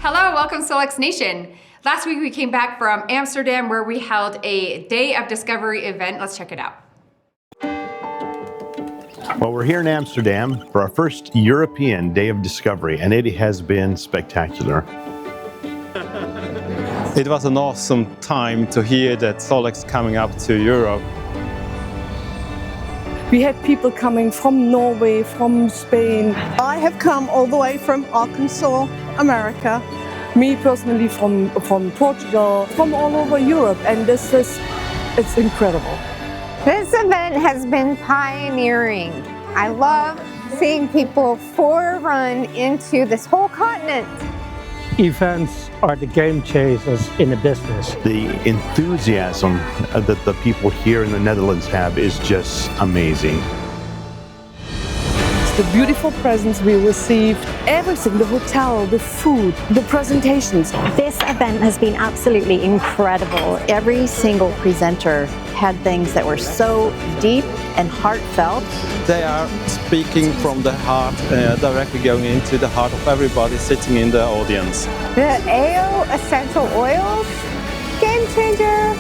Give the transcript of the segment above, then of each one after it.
Hello, welcome Solex Nation. Last week we came back from Amsterdam where we held a Day of Discovery event. Let's check it out. Well, we're here in Amsterdam for our first European Day of Discovery, and it has been spectacular. It was an awesome time to hear that Solex coming up to Europe. We had people coming from Norway, from Spain. I have come all the way from Arkansas, America. Me personally from Portugal, from all over Europe, and it's incredible. This event has been pioneering. I love seeing people forerun into this whole continent. Events are the game changers in the business. The enthusiasm that the people here in the Netherlands have is just amazing. The beautiful presents we received, everything, the hotel, the food, the presentations. This event has been absolutely incredible. Every single presenter had things that were so deep and heartfelt. They are speaking from the heart, directly going into the heart of everybody sitting in the audience. The AO essential oils, game changer.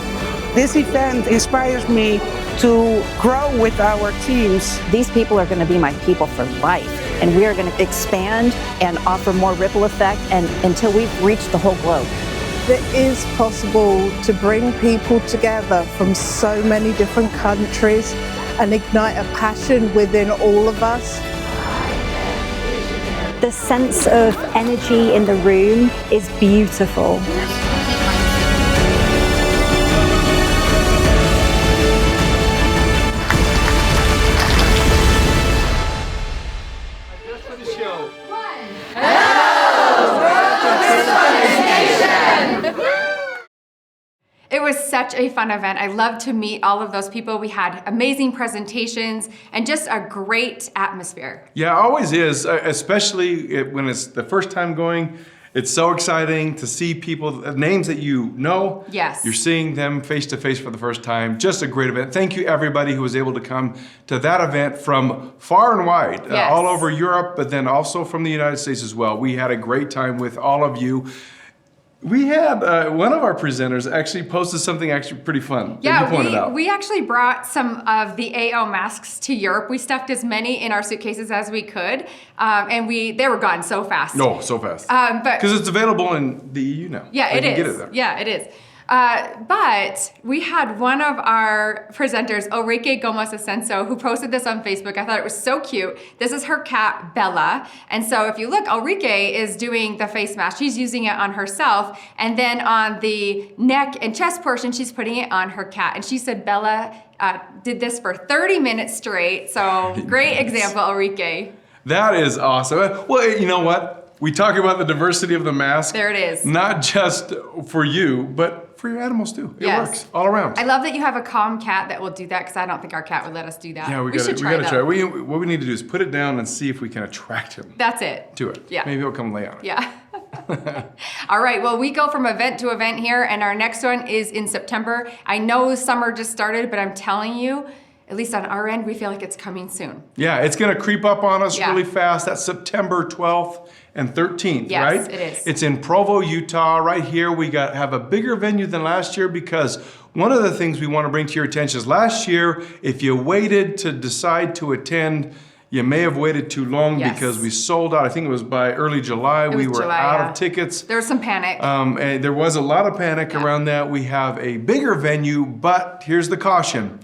This event inspires me to grow with our teams. These people are going to be my people for life, and we are going to expand and offer more ripple effect until we've reached the whole globe. It is possible to bring people together from so many different countries and ignite a passion within all of us. The sense of energy in the room is beautiful. It was such a fun event. I loved to meet all of those people. We had amazing presentations and just a great atmosphere. Yeah, it always is, especially when it's the first time going. It's so exciting to see people, names that you know. Yes. You're seeing them face to face for the first time. Just a great event. Thank you everybody who was able to come to that event from far and wide, Yes. all over Europe, but then also from the United States as well. We had a great time with all of you. We had one of our presenters actually posted something actually pretty fun that you pointed out. We actually brought some of the AO masks to Europe. We stuffed as many in our suitcases as we could, and they were gone so fast. No, so fast. Because it's available in the EU now. Yeah, it is. Get it there. Yeah, it is. But we had one of our presenters, Ulrike Gomez Asenso, who posted this on Facebook. I thought it was so cute. This is her cat, Bella. And so if you look, Ulrike is doing the face mask. She's using it on herself. And then on the neck and chest portion, she's putting it on her cat. And she said Bella did this for 30 minutes straight. So great example, Ulrike. That is awesome. Well, you know what? We talk about the diversity of the mask. There it is. Not just for you, but for your animals too. It works all around. I love that you have a calm cat that will do that, because I don't think our cat would let us do that. Yeah, we should gotta try. try. What we need to do is put it down and see if we can attract him. That's it. To it. Yeah. Maybe he'll come lay on it. Yeah. All right, well, we go from event to event here, and our next one is in September. I know summer just started, but I'm telling you, at least on our end, we feel like it's coming soon. Yeah, it's gonna creep up on us Yeah. really fast. That's September 12th and 13th, Yes, right? it is. It's in Provo, Utah. Right here, we have a bigger venue than last year, because one of the things we wanna bring to your attention is last year, if you waited to decide to attend, you may have waited too long because we sold out. I think it was by early July. We were out of tickets. There was some panic. And there was a lot of panic around that. We have a bigger venue, but here's the caution.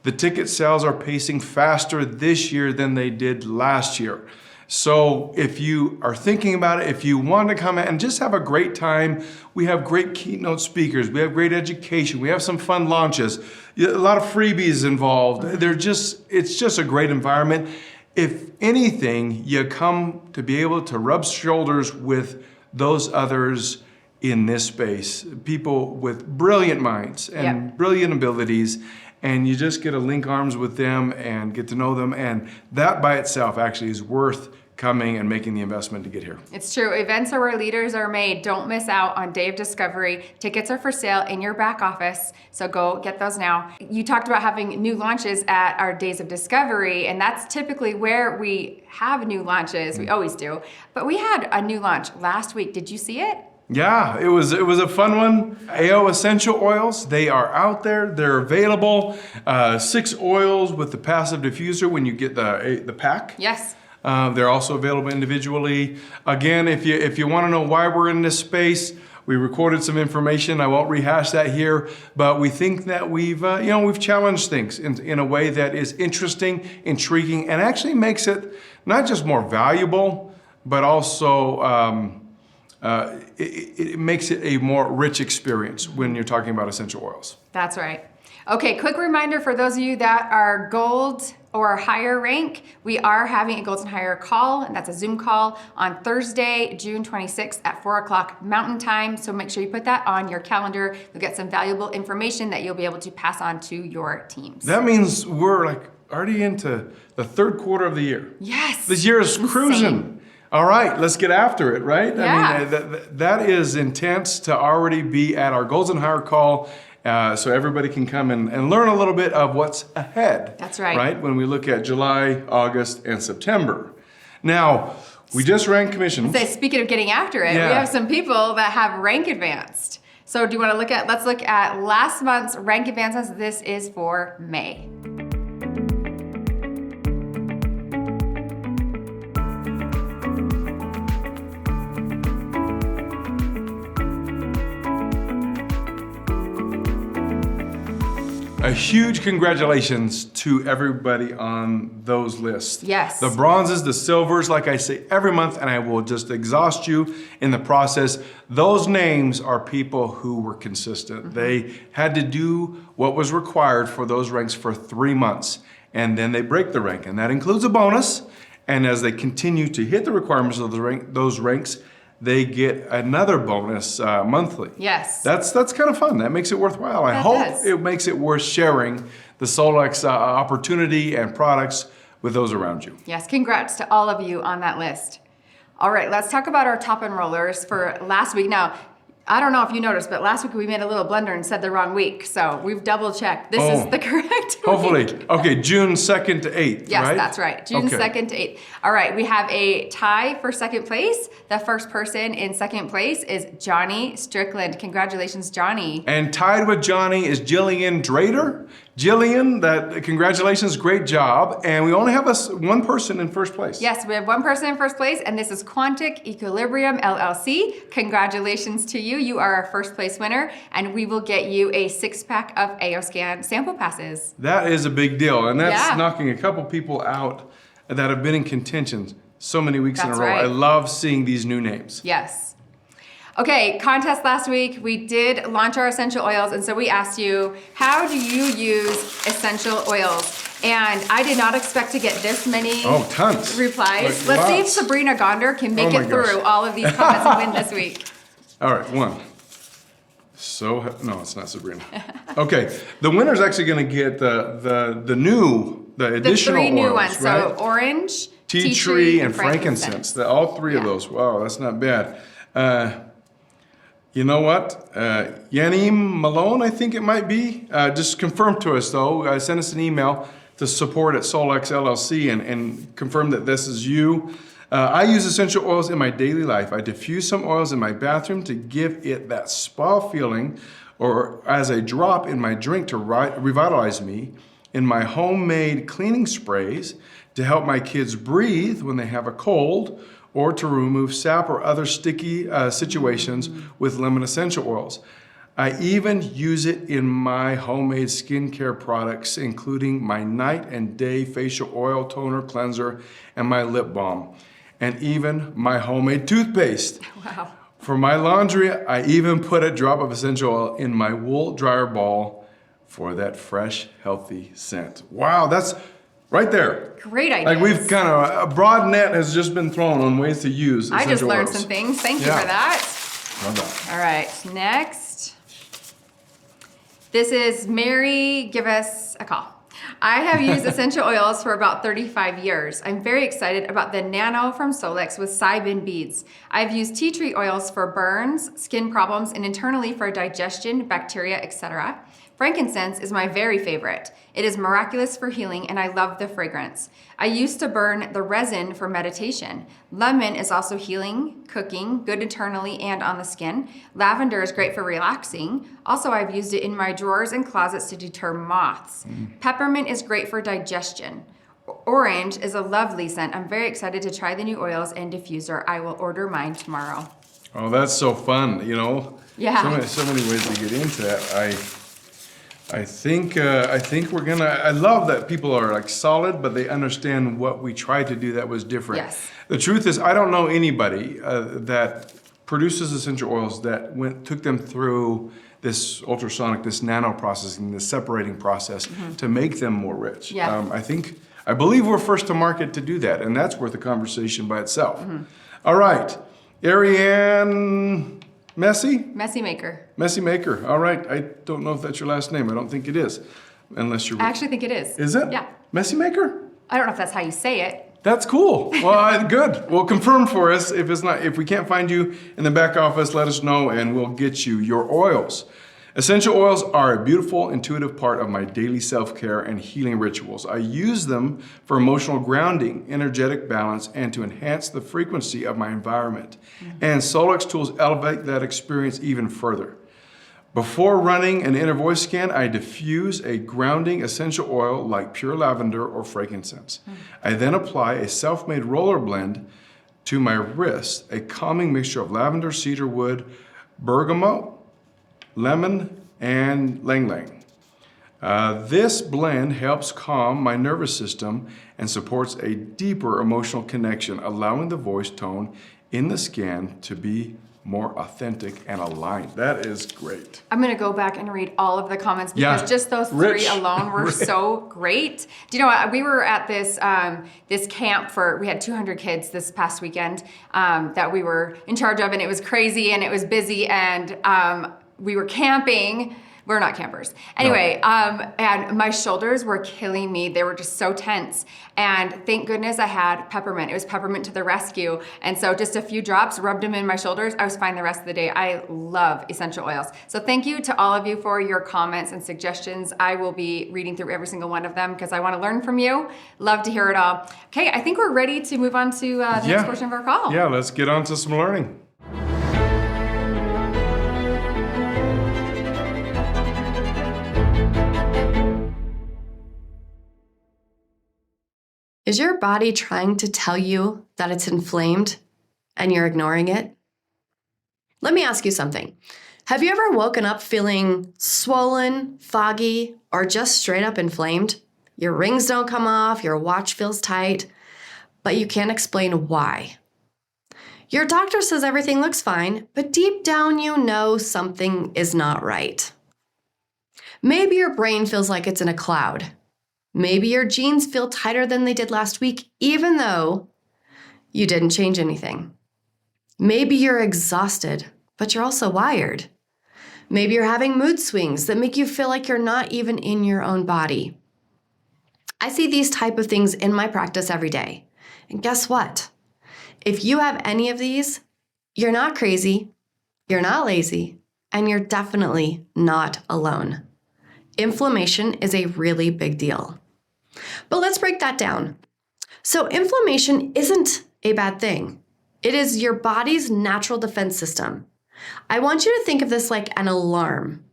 The ticket sales are pacing faster this year than they did last year. So if you are thinking about it, if you want to come and just have a great time, we have great keynote speakers, we have great education, we have some fun launches, a lot of freebies involved. It's just a great environment. If anything, you come to be able to rub shoulders with those others in this space, people with brilliant minds and brilliant abilities, and you just get to link arms with them and get to know them, and that by itself actually is worth coming and making the investment to get here. It's true. Events are where leaders are made. Don't miss out on Day of Discovery. Tickets are for sale in your back office, so go get those now. You talked about having new launches at our Days of Discovery, and that's typically where we have new launches. We always do. But we had a new launch last week. Did you see it? Yeah, it was a fun one. AO Essential Oils, they are out there. They're available. 6 oils with the passive diffuser when you get the pack. Yes. They're also available individually. Again, if you want to know why we're in this space, we recorded some information. I won't rehash that here, but we think that we've challenged things in a way that is interesting, intriguing, and actually makes it not just more valuable, but also it makes it a more rich experience when you're talking about essential oils. That's right. Okay, quick reminder for those of you that are gold or higher rank, we are having a Gold and Higher call, and that's a Zoom call on Thursday, June 26th at 4 o'clock Mountain Time. So make sure you put that on your calendar. You'll get some valuable information that you'll be able to pass on to your teams. That means we're already into the 3rd quarter of the year. Yes. This year is cruising. All right, let's get after it, right? Yeah. I mean, that is intense to already be at our Goals and Higher call, so everybody can come and learn a little bit of what's ahead. That's right. Right, when we look at July, August, and September. Now, we just ranked commissions. So speaking of getting after it, we have some people that have rank advanced. So do you want to let's look at last month's rank advancements. This is for May. A huge congratulations to everybody on those lists. Yes. The bronzes, the silvers, like I say every month, and I will just exhaust you in the process. Those names are people who were consistent. They had to do what was required for those ranks for 3 months, and then they break the rank, and that includes a bonus. And as they continue to hit the requirements of those ranks, they get another bonus monthly. Yes. That's kind of fun. That makes it worthwhile. I hope it makes it worth sharing the Solex opportunity and products with those around you. Yes, congrats to all of you on that list. All right, let's talk about our top enrollers for last week. Now, I don't know if you noticed, but last week we made a little blunder and said the wrong week. So we've double checked. This is the correct hopefully. week. Okay, June 2nd to 8th, yes, right? That's right. June 2nd to 8th. All right, we have a tie for second place. The first person in second place is Johnny Strickland. Congratulations, Johnny. And tied with Johnny is Jillian Drader. Jillian, congratulations, great job. And we only have one person in first place. Yes, we have one person in first place, and this is Quantic Equilibrium LLC. Congratulations to you. You are our first place winner, and we will get you a 6-pack of AOScan sample passes. That is a big deal, and that's knocking a couple people out that have been in contention so many weeks in a row. Right. I love seeing these new names. Yes. Okay, contest last week, we did launch our essential oils, and so we asked you, how do you use essential oils? And I did not expect to get this many tons. replies. Let's see if Sabrina Gonder can make it through all of these comments and win this week. All right, one. No, it's not Sabrina. Okay, the winner's actually going to get the additional 3 new oils, ones. right? So orange, tea tree, and frankincense. All 3 of those. Wow, that's not bad. You know what? Yanim Malone, I think it might be. Just confirm to us, though. Send us an email to support@Solex LLC and confirm that this is you. I use essential oils in my daily life. I diffuse some oils in my bathroom to give it that spa feeling, or as a drop in my drink to revitalize me, in my homemade cleaning sprays to help my kids breathe when they have a cold, or to remove sap or other sticky situations with lemon essential oils. I even use it in my homemade skincare products, including my night and day facial oil, toner, cleanser, and my lip balm, and even my homemade toothpaste. Wow. For my laundry, I even put a drop of essential oil in my wool dryer ball for that fresh, healthy scent. Wow, that's right there. Great idea. Like we've kind of, a broad net has just been thrown on ways to use essential oils. I just learned some things. Thank you for that. Love that. All right, next. This is Mary, give us a call. I have used essential oils for about 35 years. I'm very excited about the Nano from Solex with Cybin beads. I've used tea tree oils for burns, skin problems, and internally for digestion, bacteria, etc. Frankincense is my very favorite. It is miraculous for healing, and I love the fragrance. I used to burn the resin for meditation. Lemon is also healing, cooking, good internally and on the skin. Lavender is great for relaxing. Also, I've used it in my drawers and closets to deter moths. Peppermint is great for digestion. Orange is a lovely scent. I'm very excited to try the new oils and diffuser. I will order mine tomorrow. Oh, that's so fun, you know? Yeah. So many ways to get into that. I think we're gonna, I love that people are like solid, but they understand what we tried to do that was different. Yes. The truth is, I don't know anybody that produces essential oils that took them through this ultrasonic, this nano processing, this separating process to make them more rich. Yeah. I believe we're first to market to do that, and that's worth a conversation by itself. All right, Ariane Messy Maker. Messy Maker. All right. I don't know if that's your last name. I don't think it is, unless you're. I actually think it is. Is it? Yeah. Messy Maker? I don't know if that's how you say it. That's cool. Well, good. Well, confirm for us. If it's not, if we can't find you in the back office, let us know and we'll get you your oils. Essential oils are a beautiful, intuitive part of my daily self-care and healing rituals. I use them for emotional grounding, energetic balance, and to enhance the frequency of my environment. And Solex tools elevate that experience even further. Before running an inner voice scan, I diffuse a grounding essential oil like pure lavender or frankincense. I then apply a self-made roller blend to my wrist, a calming mixture of lavender, cedarwood, bergamot, lemon, and lang lang. This blend helps calm my nervous system and supports a deeper emotional connection, allowing the voice tone in the scan to be more authentic and aligned. That is great. I'm gonna go back and read all of the comments because just those Rich. three alone were so great. Do you know what? We were at this this camp we had 200 kids this past weekend that we were in charge of, and it was crazy and it was busy, and we were camping. We're not campers. Anyway, and my shoulders were killing me. They were just so tense. And thank goodness I had peppermint. It was peppermint to the rescue. And so just a few drops, rubbed them in my shoulders. I was fine the rest of the day. I love essential oils. So thank you to all of you for your comments and suggestions. I will be reading through every single one of them because I want to learn from you. Love to hear it all. Okay, I think we're ready to move on to the next portion of our call. Yeah, let's get on to some learning. Is your body trying to tell you that it's inflamed and you're ignoring it? Let me ask you something. Have you ever woken up feeling swollen, foggy, or just straight up inflamed? Your rings don't come off, your watch feels tight, but you can't explain why. Your doctor says everything looks fine, but deep down you know something is not right. Maybe your brain feels like it's in a cloud. Maybe your jeans feel tighter than they did last week, even though you didn't change anything. Maybe you're exhausted, but you're also wired. Maybe you're having mood swings that make you feel like you're not even in your own body. I see these type of things in my practice every day. And guess what? If you have any of these, you're not crazy, you're not lazy, and you're definitely not alone. Inflammation is a really big deal. But let's break that down. So inflammation isn't a bad thing. It is your body's natural defense system. I want you to think of this like an alarm.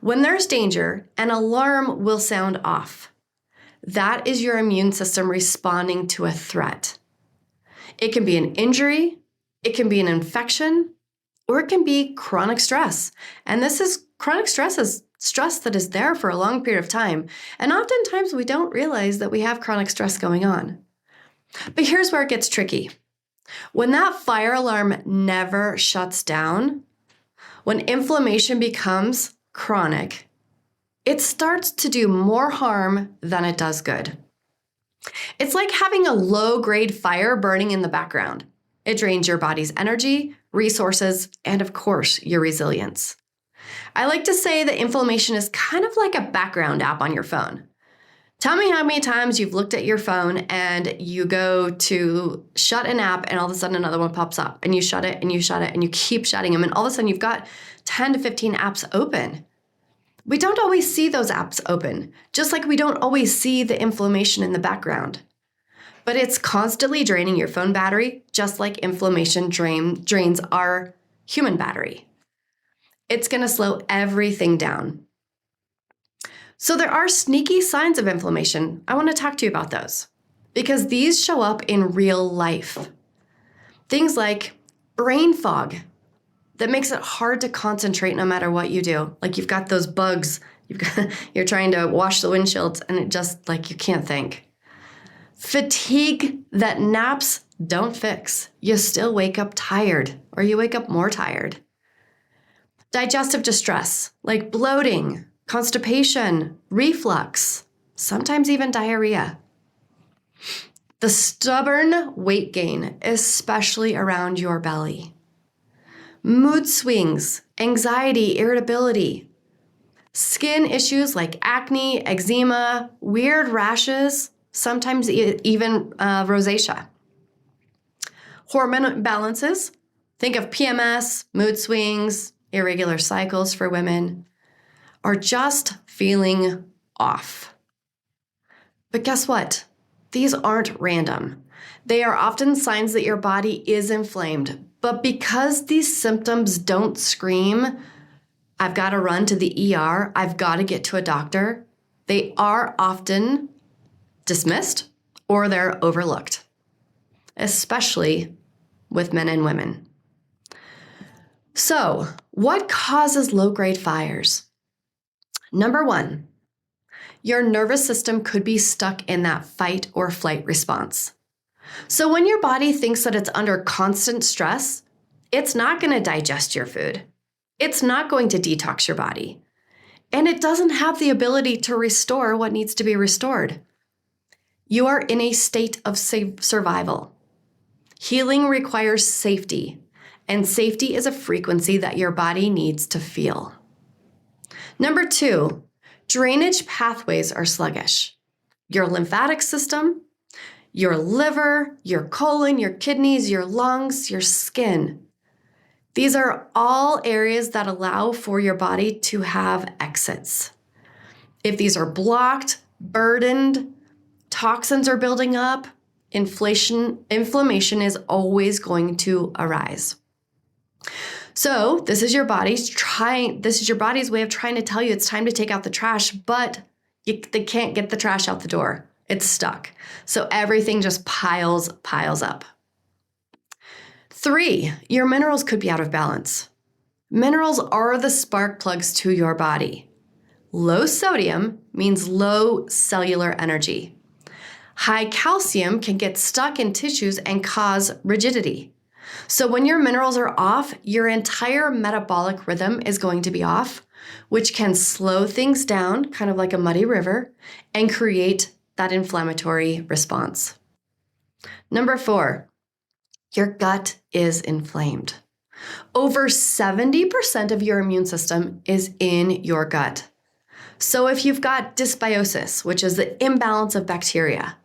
When there's danger, an alarm will sound off. That is your immune system responding to a threat. It can be an injury, it can be an infection, or it can be chronic stress. And chronic stress is stress that is there for a long period of time. And oftentimes we don't realize that we have chronic stress going on. But here's where it gets tricky. When that fire alarm never shuts down, when inflammation becomes chronic, it starts to do more harm than it does good. It's like having a low-grade fire burning in the background. It drains your body's energy, resources, and of course, your resilience. I like to say that inflammation is kind of like a background app on your phone. Tell me how many times you've looked at your phone and you go to shut an app and all of a sudden another one pops up and you shut it and you shut it and you keep shutting them and all of a sudden you've got 10 to 15 apps open. We don't always see those apps open, just like we don't always see the inflammation in the background. But it's constantly draining your phone battery, just like inflammation drains our human battery. It's going to slow everything down. So there are sneaky signs of inflammation. I want to talk to you about those because these show up in real life. Things like brain fog that makes it hard to concentrate no matter what you do. Like you've got those bugs, you're trying to wash the windshields and it just like you can't think. Fatigue that naps don't fix. You still wake up tired or you wake up more tired. Digestive distress like bloating, constipation, reflux, sometimes even diarrhea. The stubborn weight gain, especially around your belly. Mood swings, anxiety, irritability. Skin issues like acne, eczema, weird rashes, sometimes even rosacea. Hormone imbalances. Think of PMS, mood swings, irregular cycles for women, or just feeling off. But guess what? These aren't random. They are often signs that your body is inflamed. But because these symptoms don't scream, I've got to run to the ER, I've got to get to a doctor, they are often dismissed or they're overlooked, especially with men and women. So, what causes low-grade fires? Number one, your nervous system could be stuck in that fight or flight response. So when your body thinks that it's under constant stress, it's not going to digest your food. It's not going to detox your body. And it doesn't have the ability to restore what needs to be restored. You are in a state of survival. Healing requires safety, and safety is a frequency that your body needs to feel. Number two, drainage pathways are sluggish. Your lymphatic system, your liver, your colon, your kidneys, your lungs, your skin. These are all areas that allow for your body to have exits. If these are blocked, burdened, toxins are building up, inflammation is always going to arise. So this is your body's way of trying to tell you it's time to take out the trash, but they can't get the trash out the door. It's stuck. So everything just piles up. 3, your minerals could be out of balance. Minerals are the spark plugs to your body. Low sodium means low cellular energy. High calcium can get stuck in tissues and cause rigidity. So when your minerals are off, your entire metabolic rhythm is going to be off, which can slow things down, kind of like a muddy river, and create that inflammatory response. Number 4, your gut is inflamed. Over 70% of your immune system is in your gut. So if you've got dysbiosis, which is the imbalance of bacteria,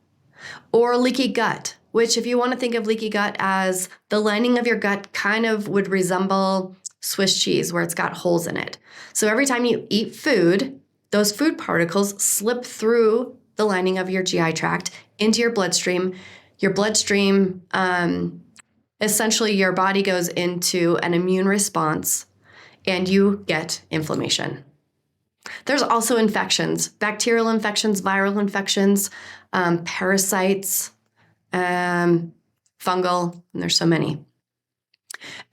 or leaky gut, which if you want to think of leaky gut as the lining of your gut kind of would resemble Swiss cheese where it's got holes in it. So every time you eat food, those food particles slip through the lining of your GI tract into your bloodstream. Your bloodstream, essentially your body goes into an immune response and you get inflammation. There's also infections, bacterial infections, viral infections, parasites, fungal, and there's so many.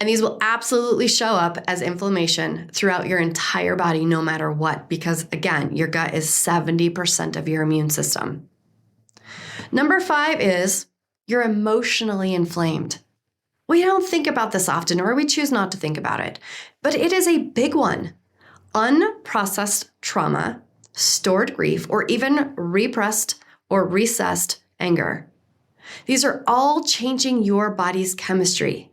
And these will absolutely show up as inflammation throughout your entire body, no matter what, because again, your gut is 70% of your immune system. Number 5 is you're emotionally inflamed. We don't think about this often, or we choose not to think about it, but it is a big one. Unprocessed trauma, stored grief, or even repressed or recessed anger. These are all changing your body's chemistry.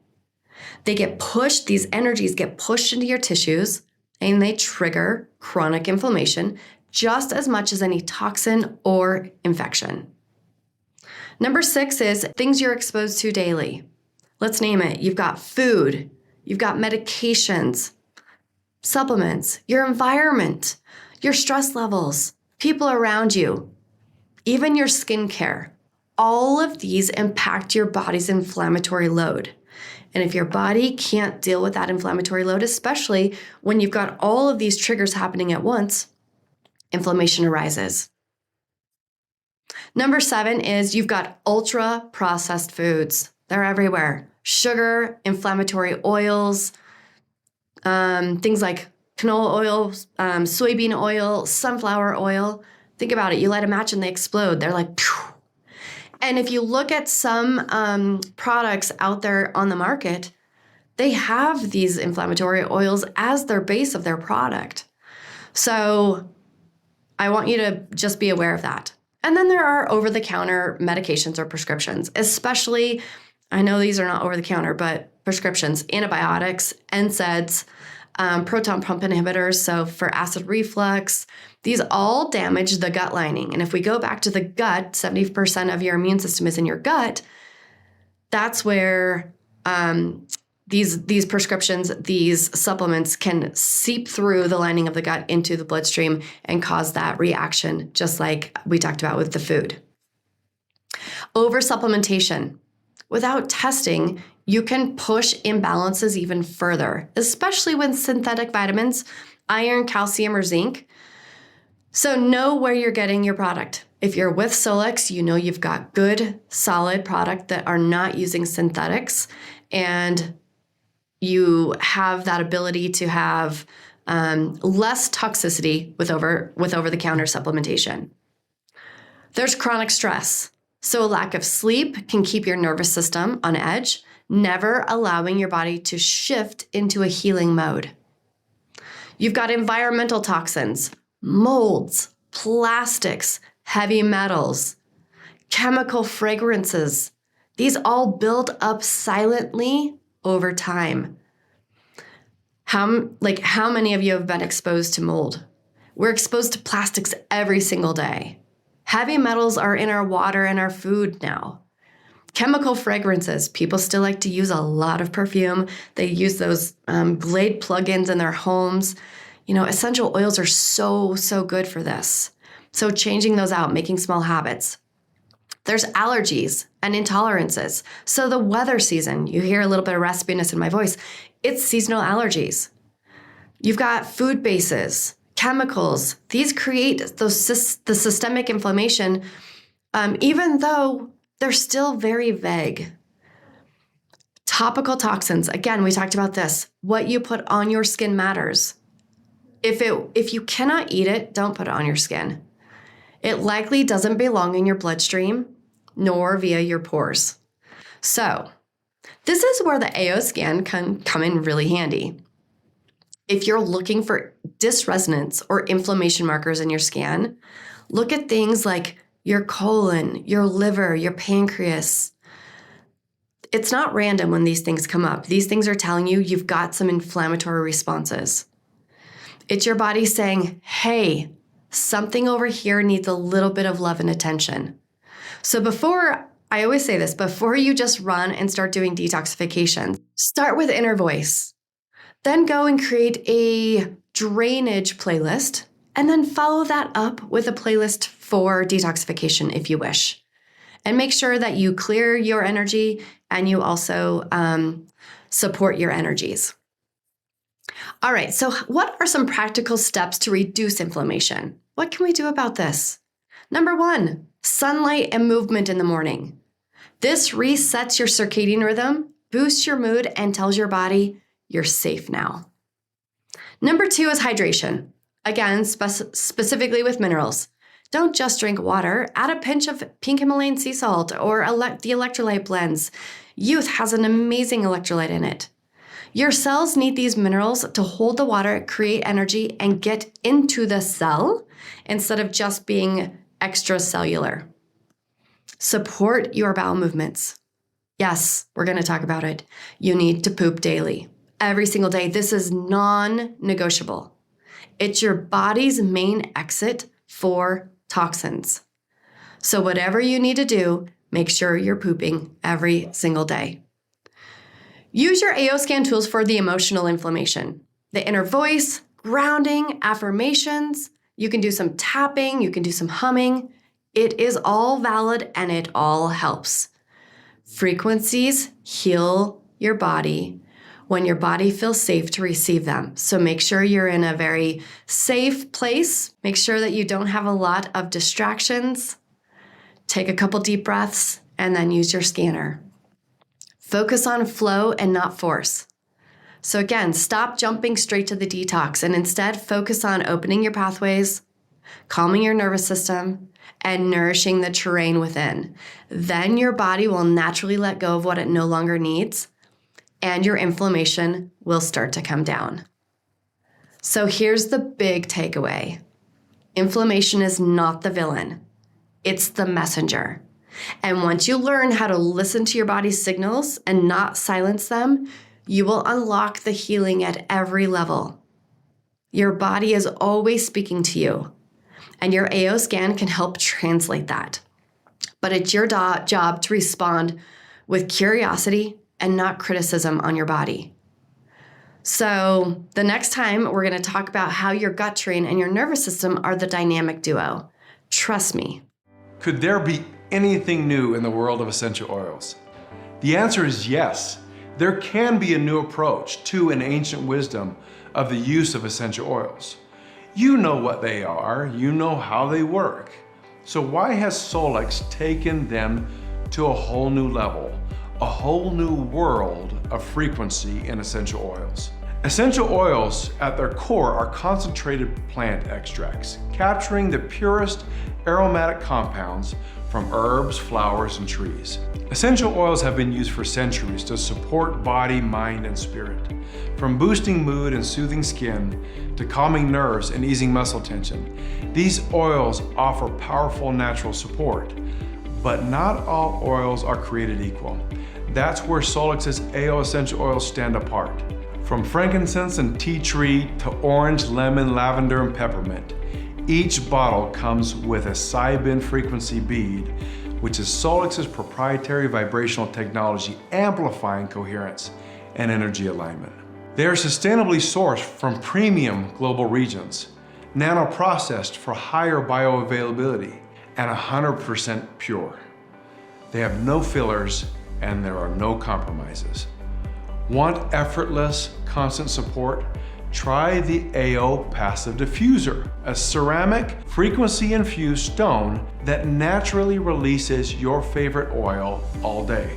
These energies get pushed into your tissues and they trigger chronic inflammation just as much as any toxin or infection. Number 6 is things you're exposed to daily. Let's name it. You've got food, you've got medications, supplements, your environment, your stress levels, people around you, even your skincare. All of these impact your body's inflammatory load. And if your body can't deal with that inflammatory load, especially when you've got all of these triggers happening at once, inflammation arises. Number 7 is you've got ultra-processed foods. They're everywhere. Sugar, inflammatory oils, things like canola oil, soybean oil, sunflower oil. Think about it. You light a match and they explode. They're like, phew. And if you look at some products out there on the market, they have these inflammatory oils as their base of their product. So I want you to just be aware of that. And then there are over-the-counter medications or prescriptions, especially, I know these are not over-the-counter, but prescriptions, antibiotics, NSAIDs, proton pump inhibitors, so for acid reflux. These all damage the gut lining. And if we go back to the gut, 70% of your immune system is in your gut. That's where these prescriptions, these supplements can seep through the lining of the gut into the bloodstream and cause that reaction, just like we talked about with the food. Over-supplementation. Without testing, you can push imbalances even further, especially with synthetic vitamins, iron, calcium, or zinc. So know where you're getting your product. If you're with Solex, you know you've got good, solid product that are not using synthetics, and you have that ability to have less toxicity with over-the-counter supplementation. There's chronic stress. So a lack of sleep can keep your nervous system on edge, never allowing your body to shift into a healing mode. You've got environmental toxins, molds, plastics, heavy metals, chemical fragrances. These all build up silently over time. How many of you have been exposed to mold? We're exposed to plastics every single day. Heavy metals are in our water and our food now. Chemical fragrances. People still like to use a lot of perfume. They use those Glade plugins in their homes. You know, essential oils are so good for this. So changing those out, making small habits. There's allergies and intolerances. So the weather season, you hear a little bit of raspiness in my voice. It's seasonal allergies. You've got food bases, chemicals. These create the systemic inflammation, even though they're still very vague. Topical toxins. Again, we talked about this. What you put on your skin matters. If you cannot eat it, don't put it on your skin. It likely doesn't belong in your bloodstream, nor via your pores. So this is where the AO scan can come in really handy. If you're looking for dysresonance or inflammation markers in your scan, look at things like your colon, your liver, your pancreas. It's not random when these things come up. These things are telling you you've got some inflammatory responses. It's your body saying, hey, something over here needs a little bit of love and attention. So I always say this, before you just run and start doing detoxification, start with inner voice. Then go and create a drainage playlist, and then follow that up with a playlist for detoxification if you wish. And make sure that you clear your energy and you also support your energies. All right, so what are some practical steps to reduce inflammation? What can we do about this? Number 1, sunlight and movement in the morning. This resets your circadian rhythm, boosts your mood, and tells your body you're safe now. Number 2 is hydration. Again, specifically with minerals. Don't just drink water. Add a pinch of pink Himalayan sea salt or the electrolyte blends. Youth has an amazing electrolyte in it. Your cells need these minerals to hold the water, create energy, and get into the cell instead of just being extracellular. Support your bowel movements. Yes, we're going to talk about it. You need to poop daily. Every single day. This is non-negotiable. It's your body's main exit for toxins. So whatever you need to do, make sure you're pooping every single day. Use your AO scan tools for the emotional inflammation. The inner voice, grounding, affirmations. You can do some tapping, you can do some humming. It is all valid and it all helps. Frequencies heal your body when your body feels safe to receive them. So make sure you're in a very safe place. Make sure that you don't have a lot of distractions. Take a couple deep breaths and then use your scanner. Focus on flow and not force. So again, stop jumping straight to the detox and instead focus on opening your pathways, calming your nervous system, and nourishing the terrain within. Then your body will naturally let go of what it no longer needs, and your inflammation will start to come down. So here's the big takeaway. Inflammation is not the villain. It's the messenger. And once you learn how to listen to your body's signals and not silence them, you will unlock the healing at every level. Your body is always speaking to you, and your AO scan can help translate that. But it's your job to respond with curiosity and not criticism on your body. So the next time we're going to talk about how your gut terrain and your nervous system are the dynamic duo. Trust me. Could there be anything new in the world of essential oils? The answer is yes. There can be a new approach to an ancient wisdom of the use of essential oils. You know what they are, you know how they work. So why has Solex taken them to a whole new level, a whole new world of frequency in essential oils? Essential oils at their core are concentrated plant extracts, capturing the purest aromatic compounds from herbs, flowers, and trees. Essential oils have been used for centuries to support body, mind, and spirit. From boosting mood and soothing skin to calming nerves and easing muscle tension, these oils offer powerful natural support. But not all oils are created equal. That's where Solex's AO essential oils stand apart. From frankincense and tea tree to orange, lemon, lavender, and peppermint, each bottle comes with a Cybin frequency bead, which is Solex's proprietary vibrational technology amplifying coherence and energy alignment. They are sustainably sourced from premium global regions, nanoprocessed for higher bioavailability, and 100% pure. They have no fillers and there are no compromises. Want effortless, constant support? Try the AO Passive Diffuser, a ceramic, frequency-infused stone that naturally releases your favorite oil all day.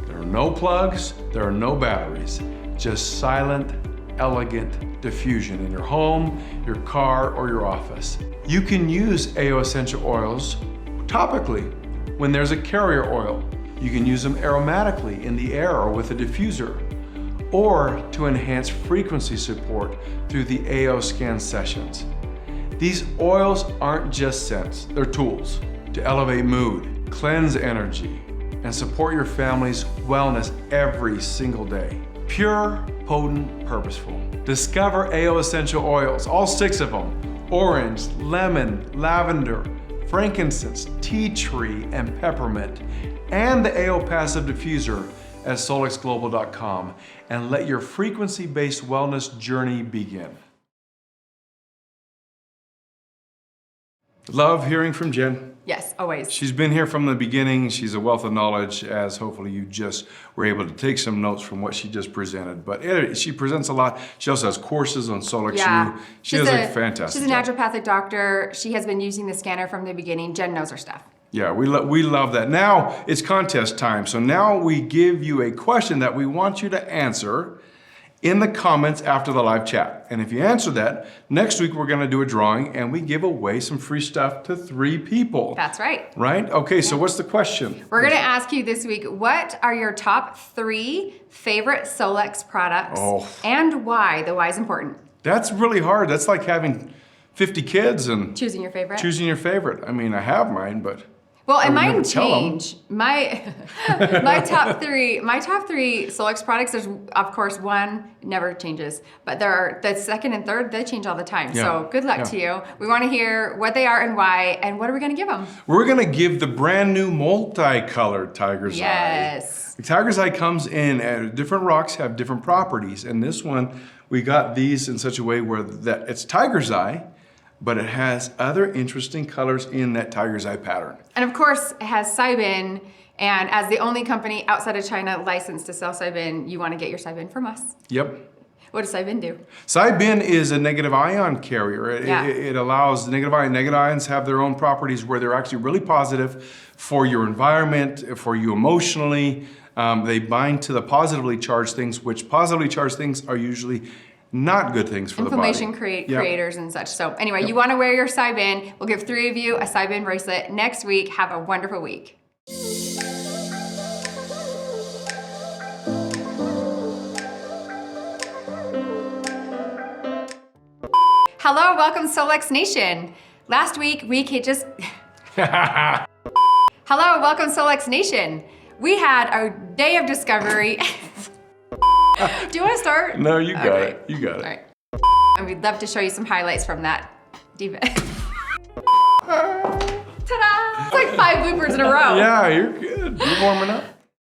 There are no plugs, there are no batteries, just silent, elegant diffusion in your home, your car, or your office. You can use AO essential oils topically when there's a carrier oil. You can use them aromatically in the air or with a diffuser, or to enhance frequency support through the AO scan sessions. These oils aren't just scents, they're tools to elevate mood, cleanse energy, and support your family's wellness every single day. Pure, potent, purposeful. Discover AO essential oils, all 6 of them: orange, lemon, lavender, frankincense, tea tree, and peppermint, and the AO Passive Diffuser at solexglobal.com, and let your frequency-based wellness journey begin. Love hearing from Jen. Yes, always. She's been here from the beginning. She's a wealth of knowledge, as hopefully you just were able to take some notes from what she just presented. But she presents a lot. She also has courses on Solex. Yeah. She does a fantastic She's a job. naturopathic doctor. She has been using the scanner from the beginning. Jen knows her stuff. Yeah, we love that. Now it's contest time. So now we give you a question that we want you to answer in the comments after the live chat. And if you answer that, next week we're gonna do a drawing and we give away some free stuff to 3 people. That's right. Right? Okay, so what's the question? We're gonna ask you this week, what are your top 3 favorite Solex products and why? The why is important. That's really hard. That's like having 50 kids and Choosing your favorite. choosing your favorite. I mean, I have mine, but Well, and would mine never tell 'em. change. My top three Solex products. There's of course one never changes, but the second and third they change all the time. Yeah. So good luck to you. We want to hear what they are and why, and what are we going to give them? We're gonna give the brand new multicolored Tiger's Eye. Yes. The Tiger's Eye comes in, and different rocks have different properties. And this one, we got these in such a way where it's Tiger's Eye, but it has other interesting colors in that Tiger's Eye pattern. And of course, it has Cybin, and as the only company outside of China licensed to sell Cybin, you want to get your Cybin from us. Yep. What does Cybin do? Cybin is a negative ion carrier. Yeah. It allows negative ions have their own properties where they're actually really positive for your environment, for you emotionally. They bind to the positively charged things, which positively charged things are usually not good things for the body. Inflammation creators and such. So anyway, you want to wear your Cybin. We'll give 3 of you a Cybin bracelet next week. Have a wonderful week. Hello, welcome Solex Nation. Last week we just... Hello, welcome Solex Nation. We had a day of discovery. Do you want to start? No, you got it. You got it. All right. And we'd love to show you some highlights from that diva. Ta-da! It's like 5 bloopers in a row. Yeah, you're good. You're warming up.